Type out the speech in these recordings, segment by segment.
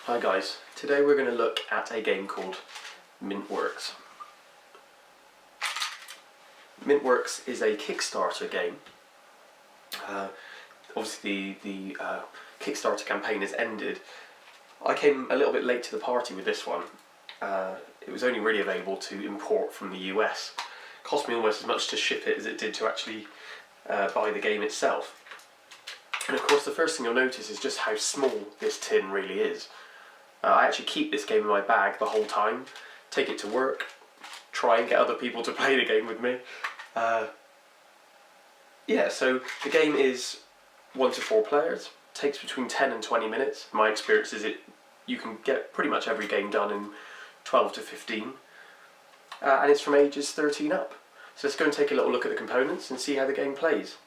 Hi guys, today we're going to look at a game called Mintworks. Mintworks is a Kickstarter game. Obviously the Kickstarter campaign has ended. I came a little bit late to the party with this one. It was only really available to import from the US. It cost me almost as much to ship it as it did to actually buy the game itself. And of course the first thing you'll notice is just how small this tin really is. I actually keep this game in my bag the whole time, take it to work, try and get other people to play the game with me. So the game is 1 to 4 players, takes between 10 and 20 minutes. My experience is you can get pretty much every game done in 12 to 15, and it's from ages 13 up. So let's go and take a little look at the components and see how the game plays.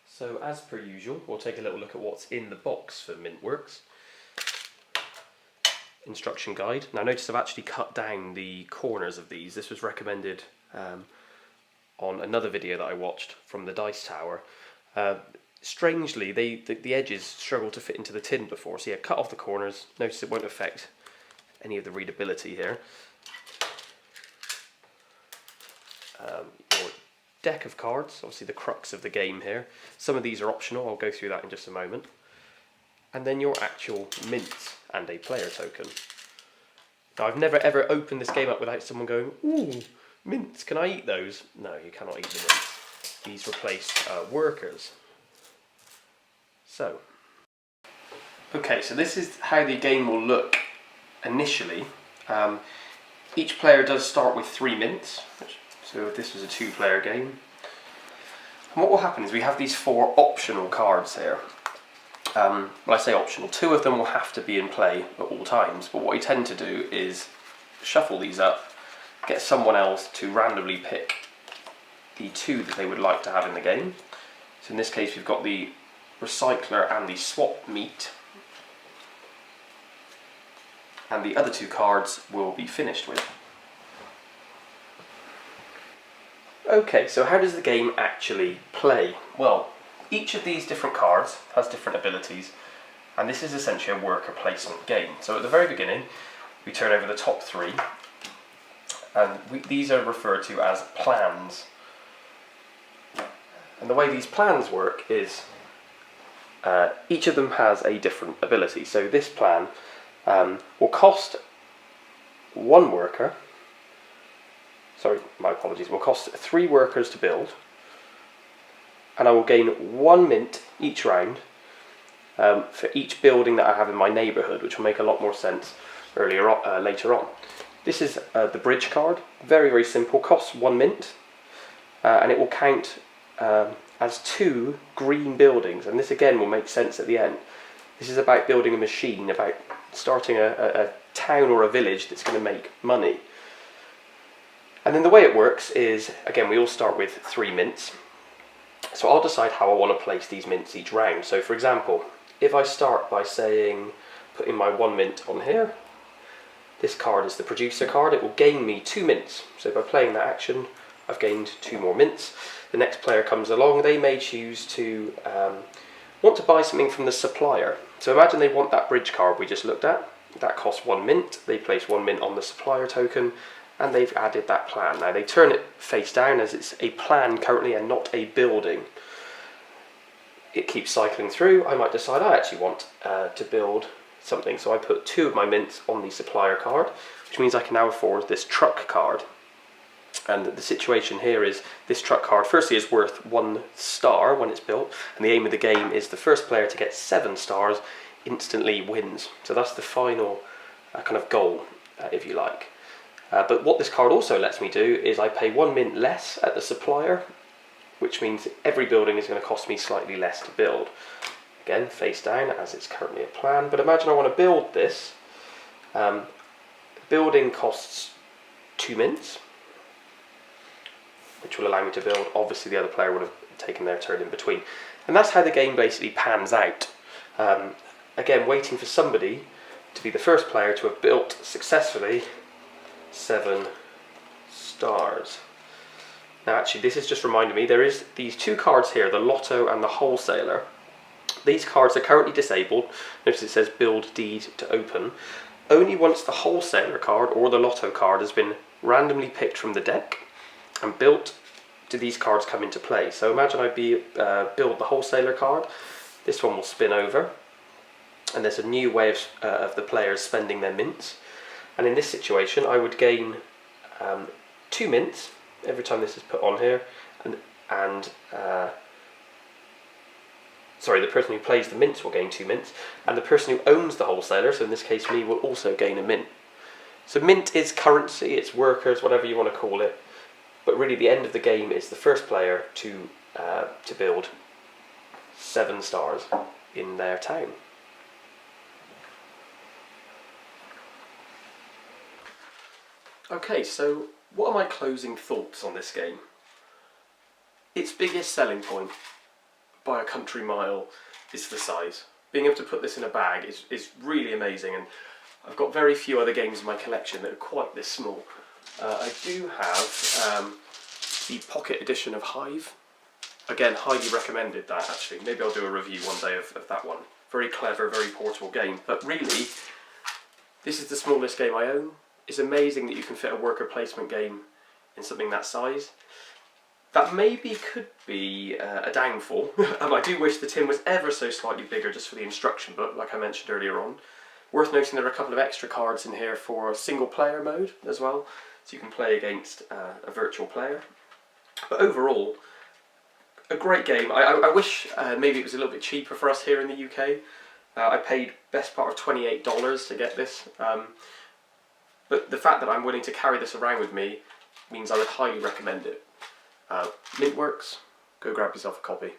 So as per usual, we'll take a little look at what's in the box for Mintworks. Instruction guide. Now notice I've actually cut down the corners of these. This was recommended on another video that I watched from the Dice Tower. Strangely, the edges struggle to fit into the tin before, so yeah, cut off the corners. Notice it won't affect any of the readability here. Your deck of cards, obviously the crux of the game here. Some of these are optional, I'll go through that in just a moment. And then your actual mints and a player token. Now I've never ever opened this game up without someone going, "Ooh, mints, can I eat those?" No, you cannot eat the mints. These replace workers. Okay, so this is how the game will look initially. Each player does start with 3 mints. So this was a 2-player game. And what will happen is we have these 4 optional cards here. When I say optional, 2 of them will have to be in play at all times, but what we tend to do is shuffle these up, get someone else to randomly pick the 2 that they would like to have in the game. So in this case we've got the recycler and the swap meet, and the other 2 cards will be finished with. Okay, so how does the game actually play? Well, each of these different cards has different abilities, and this is essentially a worker placement game. So at the very beginning, we turn over the top 3, and these are referred to as plans. And the way these plans work is each of them has a different ability. So this plan will cost 1 worker. Sorry, my apologies, will cost 3 workers to build, and I will gain 1 mint each round for each building that I have in my neighbourhood, which will make a lot more sense later on. This is the bridge card, very, very simple, costs 1 mint, and it will count as 2 green buildings, and this again will make sense at the end. This is about building a machine, about starting a town or a village that's going to make money. And then the way it works is, again, we all start with 3 mints. So I'll decide how I want to place these mints each round. So for example, if I start by saying, putting my 1 mint on here, this card is the producer card, it will gain me 2 mints. So by playing that action, I've gained 2 more mints. The next player comes along, they may choose to want to buy something from the supplier. So imagine they want that bridge card we just looked at, that costs 1 mint, they place 1 mint on the supplier token, and they've added that plan. Now they turn it face down as it's a plan currently and not a building. It keeps cycling through. I might decide I actually want to build something, so I put 2 of my mints on the supplier card, which means I can now afford this truck card. And the situation here is this truck card firstly is worth 1 star when it's built, and the aim of the game is the first player to get 7 stars instantly wins. So that's the final kind of goal, if you like. But what this card also lets me do is I pay 1 mint less at the supplier, which means every building is going to cost me slightly less to build. Again, face down as it's currently a plan, but imagine I want to build this. Building costs 2 mints, which will allow me to build. Obviously the other player would have taken their turn in between. And that's how the game basically pans out. Again, waiting for somebody to be the first player to have built successfully 7 stars. Now actually this has just reminded me, there is these 2 cards here, the Lotto and the Wholesaler. These cards are currently disabled. Notice it says build deed to open. Only once the wholesaler card or the lotto card has been randomly picked from the deck and built do these cards come into play. So imagine I build the wholesaler card. This one will spin over, and there's a new way of the players spending their mints. And in this situation, I would gain 2 mints every time this is put on here, and sorry, the person who plays the mints will gain 2 mints, and the person who owns the wholesaler, so in this case me, will also gain a mint. So mint is currency, it's workers, whatever you want to call it, but really the end of the game is the first player to build 7 stars in their town. Okay, so what are my closing thoughts on this game? Its biggest selling point, by a country mile, is the size. Being able to put this in a bag is really amazing, and I've got very few other games in my collection that are quite this small. I do have the pocket edition of Hive. Again, highly recommended that actually. Maybe I'll do a review one day of that one. Very clever, very portable game, but really, this is the smallest game I own. It's amazing that you can fit a worker placement game in something that size. That maybe could be a downfall. I do wish the tin was ever so slightly bigger just for the instruction book, like I mentioned earlier on. Worth noting there are a couple of extra cards in here for single player mode as well, so you can play against a virtual player. But overall, a great game. I wish maybe it was a little bit cheaper for us here in the UK. I paid best part of $28 to get this. But the fact that I'm willing to carry this around with me means I would highly recommend it. Mintworks, go grab yourself a copy.